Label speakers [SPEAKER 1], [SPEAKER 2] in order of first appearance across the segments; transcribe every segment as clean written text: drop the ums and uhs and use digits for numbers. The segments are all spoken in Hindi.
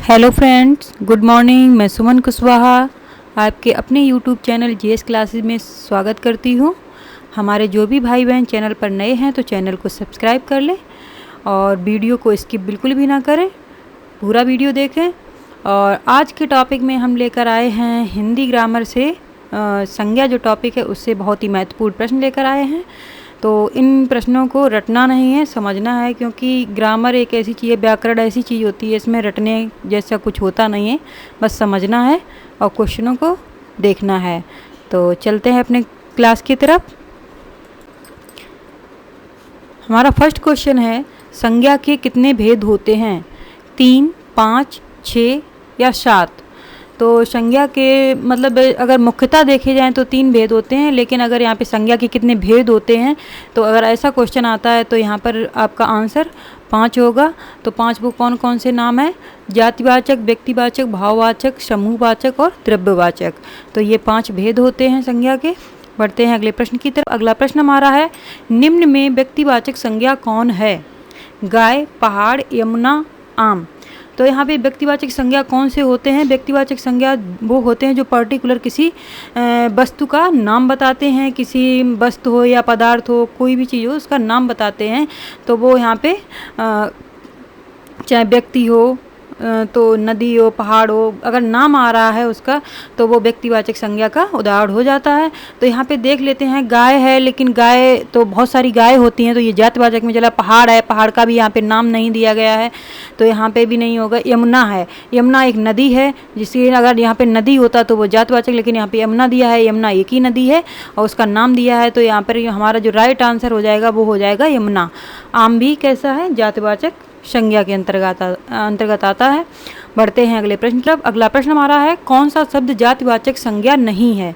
[SPEAKER 1] Hello friends, good morning. मैं सुमन कुशवाहा आपके अपने यूट्यूब चैनल जीएस क्लासेस में स्वागत करती हूँ। हमारे जो भी भाई बहन चैनल पर नए हैं तो चैनल को सब्सक्राइब कर लें और वीडियो को स्किप बिल्कुल भी ना करें, पूरा वीडियो देखें। और आज के टॉपिक में हम लेकर आए हैं हिंदी ग्रामर से संज्ञा जो टॉपिक है उससे बहुत ही महत्वपूर्ण प्रश्न लेकर आए हैं। तो इन प्रश्नों को रटना नहीं है, समझना है, क्योंकि ग्रामर एक ऐसी चीज़ है, व्याकरण ऐसी चीज़ होती है, इसमें रटने जैसा कुछ होता नहीं है, बस समझना है और क्वेश्चनों को देखना है। तो चलते हैं अपने क्लास की तरफ। हमारा फर्स्ट क्वेश्चन है, संज्ञा के कितने भेद होते हैं? 3, 5, 6 या 7? तो संज्ञा के मतलब अगर मुख्यतः देखे जाएं तो 3 भेद होते हैं, लेकिन अगर यहाँ पे संज्ञा के कितने भेद होते हैं तो अगर ऐसा क्वेश्चन आता है तो यहाँ पर आपका आंसर 5 होगा। तो 5 वो कौन कौन से नाम है? जातिवाचक, व्यक्तिवाचक, भाववाचक, समूहवाचक और द्रव्यवाचक। तो ये 5 भेद होते हैं संज्ञा के। बढ़ते हैं अगले प्रश्न की तरफ। अगला प्रश्न हमारा है, निम्न में व्यक्तिवाचक संज्ञा कौन है? गाय, पहाड़, यमुना, आम। तो यहाँ पे व्यक्तिवाचक संज्ञा कौन से होते हैं? व्यक्तिवाचक संज्ञा वो होते हैं जो पर्टिकुलर किसी वस्तु का नाम बताते हैं, किसी वस्तु हो या पदार्थ हो, कोई भी चीज़ हो उसका नाम बताते हैं। तो वो यहाँ पे चाहे व्यक्ति हो तो नदी हो, पहाड़ हो, अगर नाम आ रहा है उसका तो वो व्यक्तिवाचक संज्ञा का उदाहरण हो जाता है। तो यहाँ पे देख लेते हैं, गाय है, लेकिन गाय तो बहुत सारी गाय होती हैं तो ये जातिवाचक में चला। पहाड़ है, पहाड़ का भी यहाँ पे नाम नहीं दिया गया है तो यहाँ पे भी नहीं होगा। यमुना है, यमुना एक नदी है, जिसकी अगर यहाँ पे नदी होता तो वो जातिवाचक, लेकिन यहाँ पे यमुना दिया है, यमुना एक ही नदी है और उसका नाम दिया है, तो यहाँ पर हमारा जो राइट आंसर हो जाएगा वो हो जाएगा यमुना। आम भी कैसा है? जातिवाचक संज्ञा के अंतर्गत आता है। बढ़ते हैं अगले प्रश्न की तरफ। अगला प्रश्न हमारा है, कौन सा शब्द जातिवाचक संज्ञा नहीं है?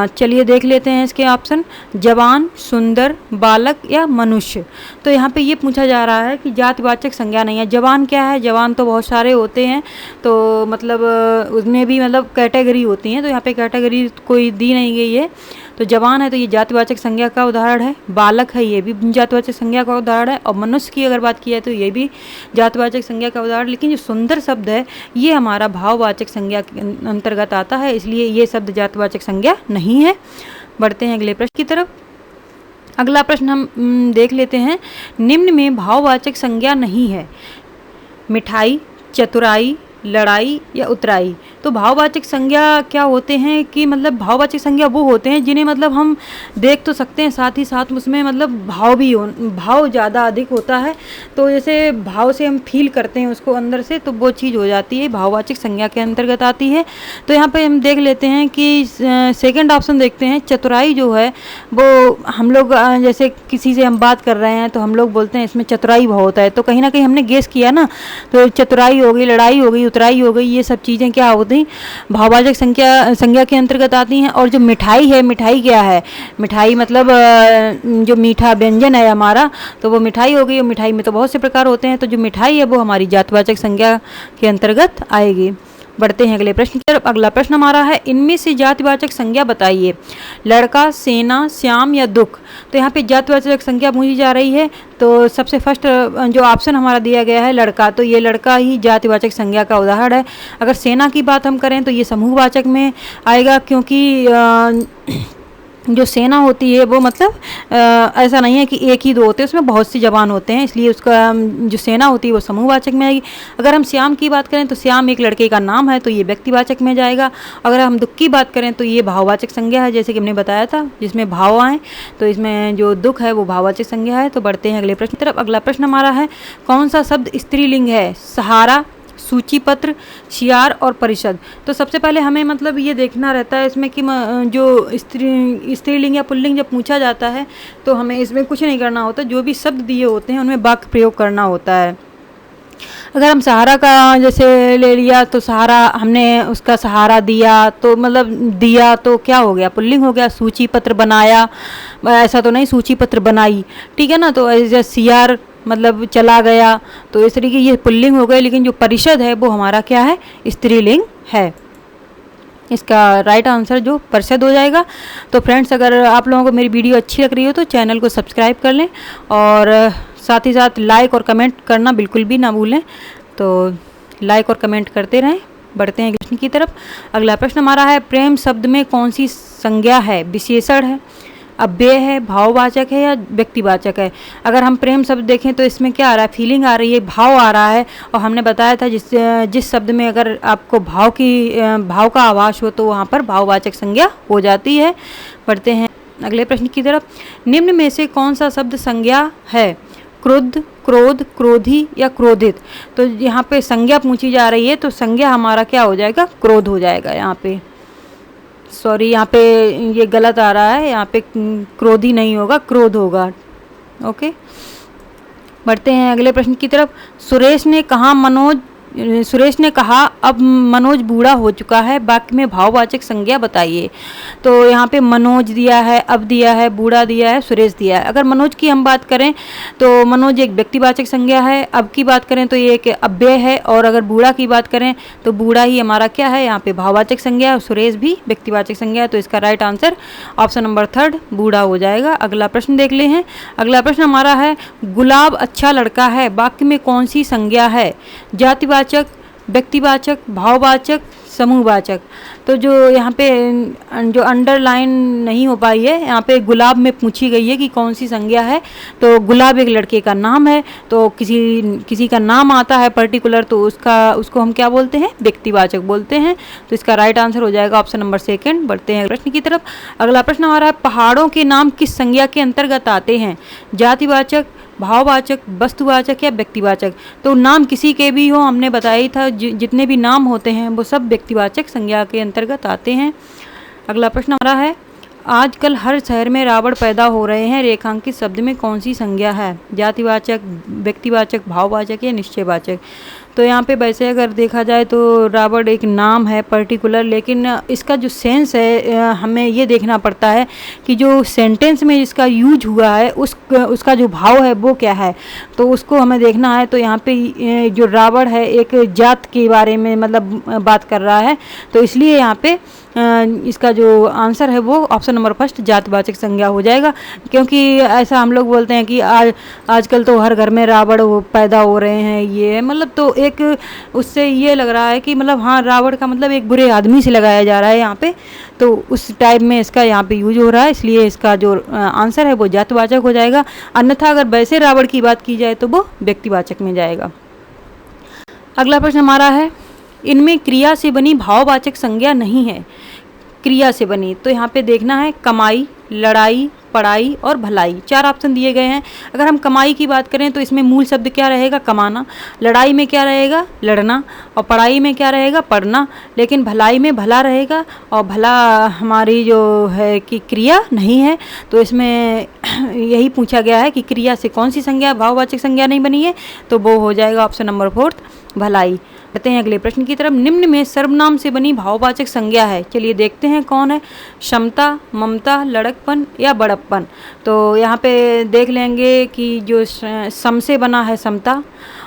[SPEAKER 1] चलिए देख लेते हैं इसके ऑप्शन। जवान, सुंदर, बालक या मनुष्य। तो यहाँ पे ये पूछा जा रहा है कि जातिवाचक संज्ञा नहीं है। जवान क्या है? जवान तो बहुत सारे होते हैं, तो मतलब उसमें भी मतलब कैटेगरी होती हैं, तो यहाँ पे कैटेगरी कोई दी नहीं गई है। तो जवान है तो ये जातिवाचक संज्ञा का उदाहरण है। बालक है, ये भी जातिवाचक संज्ञा का उदाहरण है। और मनुष्य की अगर बात की जाए तो ये भी जातिवाचक संज्ञा का उदाहरण। लेकिन जो सुंदर शब्द है ये हमारा भाववाचक संज्ञा के अंतर्गत आता है, इसलिए ये शब्द जातिवाचक संज्ञा नहीं है। बढ़ते हैं अगले प्रश्न की तरफ। अगला प्रश्न हम देख लेते हैं, निम्न में भाववाचक संज्ञा नहीं है? मिठाई, चतुराई, लड़ाई या उतराई। तो भाववाचक संज्ञा क्या होते हैं कि मतलब भाववाचक संज्ञा वो होते हैं जिन्हें मतलब हम देख तो सकते हैं, साथ ही साथ उसमें मतलब भाव भी हो, भाव ज़्यादा अधिक होता है। तो जैसे भाव से हम फील करते हैं उसको अंदर से, तो वो चीज़ हो जाती है, भाववाचक संज्ञा के अंतर्गत आती है। तो यहाँ पे हम देख लेते हैं कि सेकंड ऑप्शन देखते हैं। चतुराई जो है वो हम लोग जैसे किसी से हम बात कर रहे हैं तो हम लोग बोलते हैं इसमें चतुराई भाव होता है, तो कहीं ना कहीं हमने गेस किया ना। तो चतुराई हो गई, लड़ाई हो गई, उतराई हो गई, ये सब चीज़ें क्या होती भाववाचक संज्ञा के अंतर्गत आती हैं। और जो मिठाई है, मिठाई क्या है? मिठाई मतलब जो मीठा व्यंजन है हमारा, तो वो मिठाई हो गई। और मिठाई में तो बहुत से प्रकार होते हैं, तो जो मिठाई है वो हमारी जातिवाचक संज्ञा के अंतर्गत आएगी। बढ़ते हैं अगले प्रश्न की तरफ। अगला प्रश्न हमारा है, इनमें से जातिवाचक संज्ञा बताइए। लड़का, सेना, श्याम या दुख। तो यहाँ पे जातिवाचक संज्ञा पूछी जा रही है। तो सबसे फर्स्ट जो ऑप्शन हमारा दिया गया है लड़का, तो ये लड़का ही जातिवाचक संज्ञा का उदाहरण है। अगर सेना की बात हम करें तो ये समूहवाचक में आएगा, क्योंकि जो सेना होती है वो मतलब ऐसा नहीं है कि एक ही दो होते हैं, उसमें बहुत सी जवान होते हैं, इसलिए उसका जो सेना होती है वो समूहवाचक में आएगी। अगर हम श्याम की बात करें तो श्याम एक लड़के का नाम है, तो ये व्यक्तिवाचक में जाएगा। अगर हम दुख की बात करें तो ये भाववाचक संज्ञा है, जैसे कि हमने बताया था, जिसमें भाव आए, तो इसमें जो दुख है वो भाववाचक संज्ञा है। तो बढ़ते हैं अगले प्रश्न की तरफ। अगला प्रश्न हमारा है, कौन सा शब्द स्त्रीलिंग है? सहारा, सूचीपत्र, शियार और परिषद। तो सबसे पहले हमें मतलब ये देखना रहता है इसमें कि जो स्त्रीलिंग या पुल्लिंग जब पूछा जाता है तो हमें इसमें कुछ नहीं करना होता, जो भी शब्द दिए होते हैं उनमें वाक्य प्रयोग करना होता है। अगर हम सहारा का जैसे ले लिया तो सहारा, हमने उसका सहारा दिया, तो मतलब दिया तो क्या हो गया? पुल्लिंग हो गया। सूची पत्र बनाया, ऐसा तो नहीं सूची पत्र बनाई, ठीक है ना। तो ऐसे सियार मतलब चला गया, तो इस तरीके ये पुल्लिंग हो गए। लेकिन जो परिषद है वो हमारा क्या है? स्त्रीलिंग है। इसका राइट आंसर जो परिषद हो जाएगा। तो फ्रेंड्स, अगर आप लोगों को मेरी वीडियो अच्छी लग रही हो तो चैनल को सब्सक्राइब कर लें और साथ ही साथ लाइक और कमेंट करना बिल्कुल भी ना भूलें। तो लाइक और कमेंट करते रहें। बढ़ते हैं प्रश्न की तरफ। अगला प्रश्न हमारा है, प्रेम शब्द में कौन सी संज्ञा है? विशेषण है, अव्यय है, भाववाचक है या व्यक्तिवाचक है? अगर हम प्रेम शब्द देखें तो इसमें क्या आ रहा है? फीलिंग आ रही है, भाव आ रहा है। और हमने बताया था जिस शब्द में अगर आपको भाव का आभास हो तो वहाँ पर भाववाचक संज्ञा हो जाती है। बढ़ते हैं अगले प्रश्न की तरफ। निम्न में से कौन सा शब्द संज्ञा है? क्रुद्ध, क्रोध, क्रोधी या क्रोधित? तो यहाँ पे संज्ञा पूछी जा रही है, तो संज्ञा हमारा क्या हो जाएगा? क्रोध हो जाएगा। यहाँ पे सॉरी, यहाँ पे ये गलत आ रहा है, यहाँ पे क्रोधी नहीं होगा, क्रोध होगा। ओके, बढ़ते हैं अगले प्रश्न की तरफ। सुरेश ने कहा अब मनोज बूढ़ा हो चुका है, वाक्य में भाववाचक संज्ञा बताइए। तो यहाँ पे मनोज दिया है, अब दिया है, बूढ़ा दिया है, सुरेश दिया है। अगर मनोज की हम बात करें तो मनोज एक व्यक्तिवाचक संज्ञा है, अब की बात करें तो ये एक अव्यय है, और अगर बूढ़ा की बात करें तो बूढ़ा ही हमारा क्या है? यहाँ पे भाववाचक संज्ञा है, और सुरेश भी व्यक्तिवाचक संज्ञा है। तो इसका राइट आंसर ऑप्शन नंबर 3 बूढ़ा हो जाएगा। अगला प्रश्न देख ले हैं। अगला प्रश्न हमारा है, गुलाब अच्छा लड़का है, वाक्य में कौन सी संज्ञा है? जातिवाचक, व्यक्तिवाचक, भाववाचक, समूहवाचक? तो जो यहाँ पे जो अंडरलाइन नहीं हो पाई है, यहाँ पे गुलाब में पूछी गई है कि कौन सी संज्ञा है। तो गुलाब एक लड़के का नाम है, तो किसी का नाम आता है पर्टिकुलर, तो उसको हम क्या बोलते हैं? व्यक्तिवाचक बोलते हैं। तो इसका राइट आंसर हो जाएगा ऑप्शन नंबर 2। बढ़ते हैं प्रश्न की तरफ। अगला प्रश्न हमारा है, पहाड़ों के नाम किस संज्ञा के अंतर्गत आते हैं? जातिवाचक, भाववाचक, वस्तुवाचक या व्यक्तिवाचक? तो नाम किसी के भी हो, हमने बताया ही था, जितने भी नाम होते हैं वो सब व्यक्तिवाचक संज्ञा के अंतर्गत आते हैं। अगला प्रश्न हमारा है, आजकल हर शहर में रावण पैदा हो रहे हैं, रेखांकित शब्द में कौन सी संज्ञा है? जातिवाचक, व्यक्तिवाचक, भाववाचक या निश्चयवाचक? तो यहाँ पे वैसे अगर देखा जाए तो रावण एक नाम है पर्टिकुलर, लेकिन इसका जो सेंस है हमें ये देखना पड़ता है कि जो सेंटेंस में इसका यूज हुआ है उसका जो भाव है वो क्या है, तो उसको हमें देखना है। तो यहाँ पे जो रावण है एक जात के बारे में मतलब बात कर रहा है, तो इसलिए यहाँ पे इसका जो आंसर है वो ऑप्शन नंबर 1 जातवाचक संज्ञा हो जाएगा। क्योंकि ऐसा हम लोग बोलते हैं कि आजकल तो हर घर में रावण पैदा हो रहे हैं, ये मतलब तो एक उससे ये लग रहा है कि मतलब हाँ, रावण का मतलब एक बुरे आदमी से लगाया जा रहा है यहाँ पे, तो उस टाइप में इसका यहाँ पे यूज हो रहा है, इसलिए इसका जो आंसर है वो जातवाचक हो जाएगा। अन्यथा अगर वैसे रावण की बात की जाए तो वो व्यक्तिवाचक में जाएगा। अगला प्रश्न हमारा है, इनमें क्रिया से बनी भाववाचक संज्ञा नहीं है। क्रिया से बनी, तो यहाँ पे देखना है कमाई, लड़ाई, पढ़ाई और भलाई, 4 ऑप्शन दिए गए हैं। अगर हम कमाई की बात करें तो इसमें मूल शब्द क्या रहेगा? कमाना। लड़ाई में क्या रहेगा? लड़ना। और पढ़ाई में क्या रहेगा? पढ़ना। लेकिन भलाई में भला रहेगा, और भला हमारी जो है कि क्रिया नहीं है, तो इसमें यही पूछा गया है कि क्रिया से कौन सी संज्ञा भाववाचक संज्ञा नहीं बनी है, तो वो हो जाएगा ऑप्शन नंबर 4 भलाई। बढ़ते हैं अगले प्रश्न की तरफ। निम्न में सर्वनाम से बनी भाववाचक संज्ञा है, चलिए देखते हैं कौन है। क्षमता, ममता, लड़कपन या बड़प्पन? तो यहाँ पे देख लेंगे कि जो सम से बना है समता,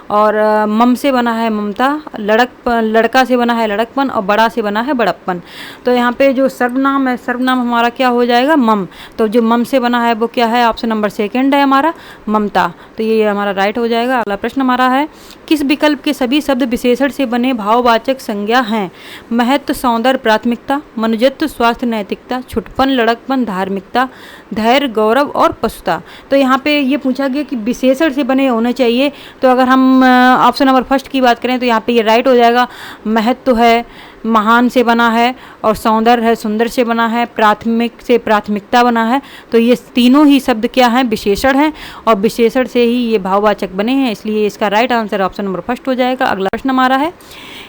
[SPEAKER 1] और मम से बना है ममता, लड़का से बना है लड़कपन, और बड़ा से बना है बड़प्पन। तो यहाँ पे जो सर्वनाम है, सर्वनाम हमारा क्या हो जाएगा? मम। तो जो मम से बना है वो क्या है? ऑप्शन नंबर 2 है हमारा, ममता। तो ये हमारा राइट हो जाएगा। अगला प्रश्न हमारा है, किस विकल्प के सभी शब्द विशेषण से बने भाववाचक संज्ञा हैं? महत्व, सौंदर्य, प्राथमिकता, मनुजत्व, स्वास्थ्य, नैतिकता, छुटपन, लड़कपन, धार्मिकता, धैर्य, गौरव और पशुता? तो यहाँ पे ये पूछा गया कि विशेषण से बने होने चाहिए, तो अगर हम ऑप्शन नंबर 1 की बात करें तो यहाँ पे ये राइट हो जाएगा। महत्व है, महान से बना है, और सौंदर्य है, सुंदर से बना है, प्राथमिक से प्राथमिकता बना है। तो ये तीनों ही शब्द क्या हैं? विशेषण हैं, और विशेषण से ही ये भाववाचक बने हैं, इसलिए इसका राइट आंसर ऑप्शन नंबर 1 हो जाएगा। अगला प्रश्न हमारा है,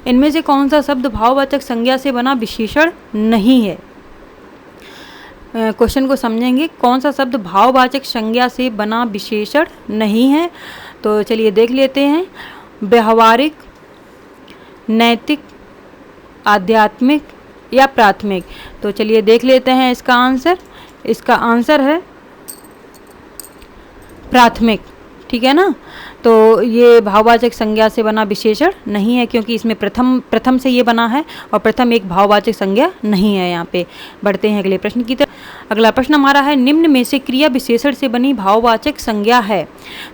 [SPEAKER 1] इनमें से कौन सा शब्द भाववाचक संज्ञा से बना विशेषण नहीं है? क्वेश्चन को समझेंगे, कौन सा शब्द भाववाचक संज्ञा से बना विशेषण नहीं है? तो चलिए देख लेते हैं। व्यवहारिक, नैतिक, आध्यात्मिक या प्राथमिक? तो चलिए देख लेते हैं इसका आंसर। इसका आंसर है प्राथमिक, ठीक है ना। तो ये भाववाचक संज्ञा से बना विशेषण नहीं है, क्योंकि इसमें प्रथम से ये बना है, और प्रथम एक भाववाचक संज्ञा नहीं है यहाँ पे। बढ़ते हैं अगले प्रश्न की तरफ। अगला प्रश्न हमारा है, निम्न में से क्रिया विशेषण से बनी भाववाचक संज्ञा है।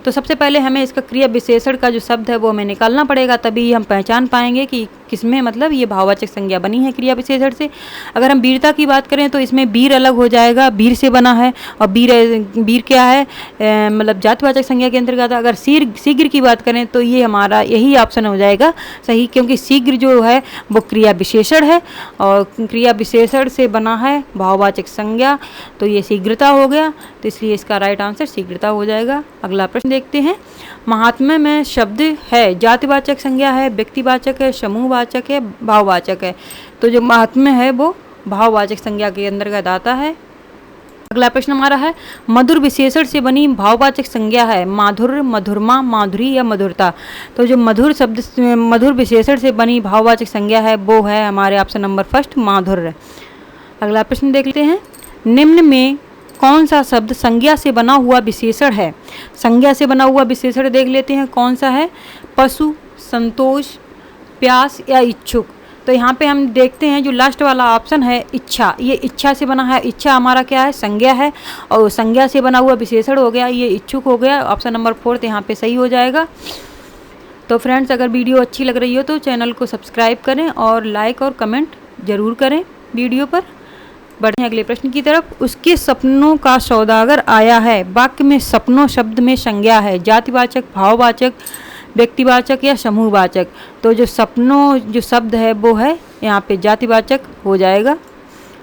[SPEAKER 1] तो सबसे पहले हमें इसका क्रिया विशेषण का जो शब्द है वो हमें निकालना पड़ेगा, तभी हम पहचान पाएंगे कि किसमें मतलब ये भाववाचक संज्ञा बनी है क्रिया विशेषण से। अगर हम वीरता की बात करें तो इसमें वीर अलग हो जाएगा, वीर से बना है, और वीर क्या है मतलब जातिवाचक संज्ञा के अंतर्गत। अगर शीघ्र की बात करें तो ये हमारा यही ऑप्शन हो जाएगा सही, क्योंकि शीघ्र जो है वो क्रिया विशेषण है और क्रिया विशेषण से बना है भाववाचक संज्ञा, तो ये शीघ्रता हो गया, तो इसलिए इसका राइट आंसर शीघ्रता हो जाएगा। अगला प्रश्न देखते हैं, महात्म्य में शब्द है जातिवाचक संज्ञा है, व्यक्तिवाचक है, समूहवाचक है, भाववाचक है। तो जो महात्म्य है वो भाववाचक संज्ञा के अंतर्गत आता है। अगला प्रश्न हमारा है, मधुर विशेषण से बनी भाववाचक संज्ञा है माधुर्य, मधुरमा, माधुरी या मधुरता। तो जो मधुर विशेषण से बनी भाववाचक संज्ञा है वो है हमारे ऑप्शन नंबर फर्स्ट माधुर्य। अगला प्रश्न देख लेते हैं, निम्न में कौन सा शब्द संज्ञा से बना हुआ विशेषण है। संज्ञा से बना हुआ विशेषण देख लेते हैं कौन सा है, पशु, संतोष, प्यास या इच्छुक। तो यहाँ पे हम देखते हैं जो लास्ट वाला ऑप्शन है इच्छा, ये इच्छा से बना है। इच्छा हमारा क्या है, संज्ञा है, और संज्ञा से बना हुआ विशेषण हो गया, ये इच्छुक हो गया। ऑप्शन नंबर 4 यहाँ पे सही हो जाएगा। तो फ्रेंड्स, अगर वीडियो अच्छी लग रही हो तो चैनल को सब्सक्राइब करें और लाइक और कमेंट जरूर करें वीडियो पर। बढ़ें अगले प्रश्न की तरफ, उसके सपनों का सौदागर आया है। वाक्य में सपनों शब्द में संज्ञा है जातिवाचक, भाववाचक, व्यक्तिवाचक या समूहवाचक। तो जो सपनों जो शब्द है वो है यहाँ पे जातिवाचक हो जाएगा।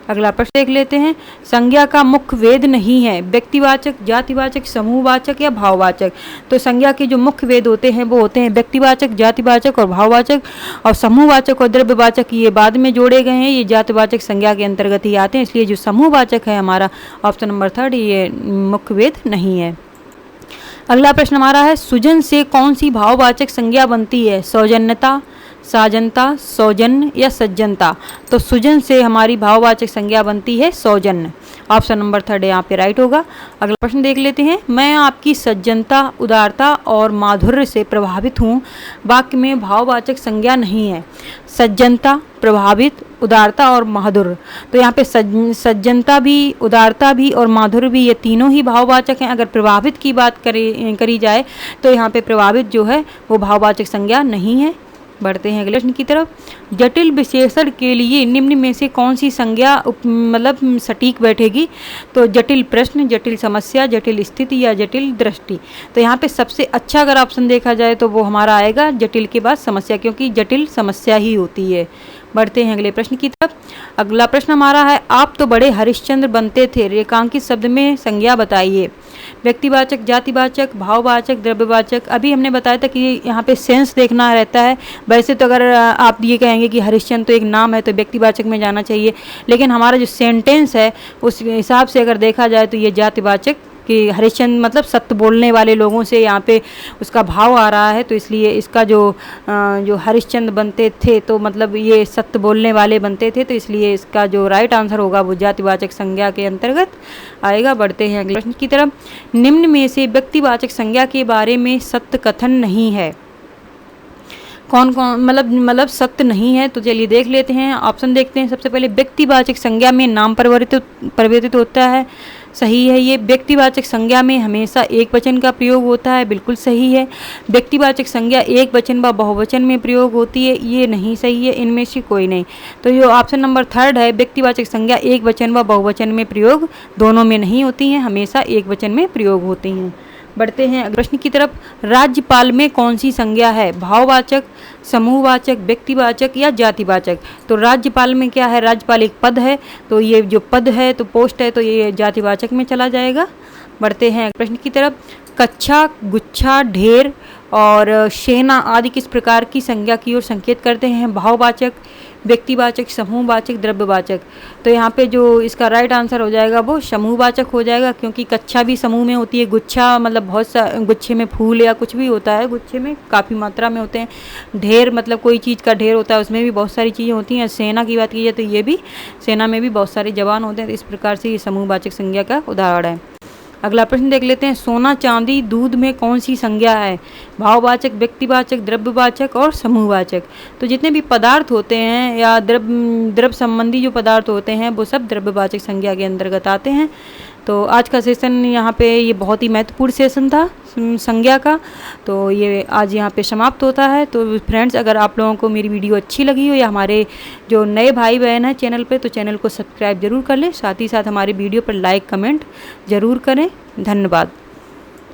[SPEAKER 1] अगला प्रश्न देख लेते हैं, संज्ञा का मुख्य वेद नहीं है व्यक्तिवाचक, जातिवाचक, समूहवाचक या भाववाचक। तो संज्ञा के जो मुख्य वेद होते हैं वो होते हैं व्यक्तिवाचक, जातिवाचक और भाववाचक, और समूहवाचक और द्रव्यवाचक ये बाद में जोड़े गए हैं, ये जातिवाचक संज्ञा के अंतर्गत ही आते हैं। इसलिए जो समूहवाचक है हमारा ऑप्शन नंबर 3 ये मुख्य वेद नहीं है। अगला प्रश्न हमारा है, सुजन से कौन सी भाववाचक संज्ञा बनती है, सौजन्यता, साजनता, सौजन्य या सज्जनता। तो सुजन से हमारी भाववाचक संज्ञा बनती है सौजन्य। ऑप्शन नंबर 3 यहाँ पे राइट होगा। अगला प्रश्न देख लेते हैं, मैं आपकी सज्जनता, उदारता और माधुर्य से प्रभावित हूँ। वाक्य में भाववाचक संज्ञा नहीं है। सज्जनता, प्रभावित, उदारता और माधुर्य। तो यहाँ पे सज्जनता भी, उदारता भी और माधुर्य भी ये तीनों ही भाववाचक हैं। अगर प्रभावित की बात करी जाए तो यहाँ पे प्रभावित जो है वो भाववाचक संज्ञा नहीं है। बढ़ते हैं अगले प्रश्न की तरफ, जटिल विशेषण के लिए निम्न में से कौन सी संज्ञा मतलब सटीक बैठेगी। तो जटिल प्रश्न, जटिल समस्या, जटिल स्थिति या जटिल दृष्टि। तो यहाँ पे सबसे अच्छा अगर ऑप्शन देखा जाए तो वो हमारा आएगा जटिल के बाद समस्या, क्योंकि जटिल समस्या ही होती है। बढ़ते हैं अगले प्रश्न की तरफ। अगला प्रश्न हमारा है, आप तो बड़े हरिश्चंद्र बनते थे, रेखांकित शब्द में संज्ञा बताइए। व्यक्तिवाचक, जातिवाचक, भाववाचक, द्रव्यवाचक। अभी हमने बताया था कि यहाँ पे सेंस देखना रहता है। वैसे तो अगर आप ये कहेंगे कि हरिश्चंद्र तो एक नाम है तो व्यक्तिवाचक में जाना चाहिए, लेकिन हमारा जो सेंटेंस है उस हिसाब से अगर देखा जाए तो ये जातिवाचक, कि हरिश्चंद्र मतलब सत्य बोलने वाले लोगों से यहाँ पे उसका भाव आ रहा है, तो इसलिए इसका जो हरिश्चंद्र बनते थे तो मतलब ये सत्य बोलने वाले बनते थे, तो इसलिए इसका जो राइट आंसर होगा वो जातिवाचक संज्ञा के अंतर्गत आएगा। बढ़ते हैं अगले प्रश्न की तरफ, निम्न में से व्यक्तिवाचक संज्ञा के बारे में सत्य कथन नहीं है। कौन कौन मतलब सत्य नहीं है, तो चलिए देख लेते हैं। ऑप्शन देखते हैं। सबसे पहले व्यक्तिवाचक संज्ञा में नाम परिवर्तित होता है, सही है ये। व्यक्तिवाचक संज्ञा में हमेशा एक वचन का प्रयोग होता है, बिल्कुल सही है। व्यक्तिवाचक संज्ञा एक वचन व बहुवचन में प्रयोग होती है, ये नहीं सही है, इनमें से कोई नहीं। तो ये ऑप्शन नंबर 3 है, व्यक्तिवाचक संज्ञा एक वचन व बहुवचन में प्रयोग दोनों में नहीं होती हैं, हमेशा एक वचन में प्रयोग होती हैं। बढ़ते हैं अगले प्रश्न की तरफ, राज्यपाल में कौन सी संज्ञा है, भाववाचक, समूहवाचक, व्यक्तिवाचक या जातिवाचक। तो राज्यपाल में क्या है, राज्यपाल एक पद है, तो ये जो पद है तो पोस्ट है, तो ये जातिवाचक में चला जाएगा। बढ़ते हैं प्रश्न की तरफ, कच्छा, गुच्छा, ढेर और सेना आदि किस प्रकार की संज्ञा की ओर संकेत करते हैं, भाववाचक, व्यक्तिवाचक, समूहवाचक, द्रव्यवाचक। तो यहाँ पे जो इसका राइट आंसर हो जाएगा वो समूहवाचक हो जाएगा, क्योंकि कच्छा भी समूह में होती है, गुच्छा मतलब बहुत सा गुच्छे में फूल या कुछ भी होता है, गुच्छे में काफ़ी मात्रा में होते हैं। ढेर मतलब कोई चीज़ का ढेर होता है, उसमें भी बहुत सारी चीज़ें होती हैं। सेना की बात की जाए तो ये भी सेना में भी बहुत सारे जवान होते हैं, तो इस प्रकार से ये समूहवाचक संज्ञा का उदाहरण है। अगला प्रश्न देख लेते हैं, सोना चांदी दूध में कौन सी संज्ञा है? भाववाचक, व्यक्तिवाचक, द्रव्यवाचक और समूहवाचक। तो जितने भी पदार्थ होते हैं या द्रव्य संबंधी जो पदार्थ होते हैं वो सब द्रव्यवाचक संज्ञा के अंतर्गत आते हैं। तो आज का सेशन यहाँ पे ये बहुत ही महत्वपूर्ण सेशन था संज्ञा का, तो ये आज यहाँ पे समाप्त होता है। तो फ्रेंड्स, अगर आप लोगों को मेरी वीडियो अच्छी लगी हो या हमारे जो नए भाई बहन हैं चैनल पे, तो चैनल को सब्सक्राइब जरूर कर लें, साथ ही साथ हमारे वीडियो पर लाइक कमेंट ज़रूर करें। धन्यवाद।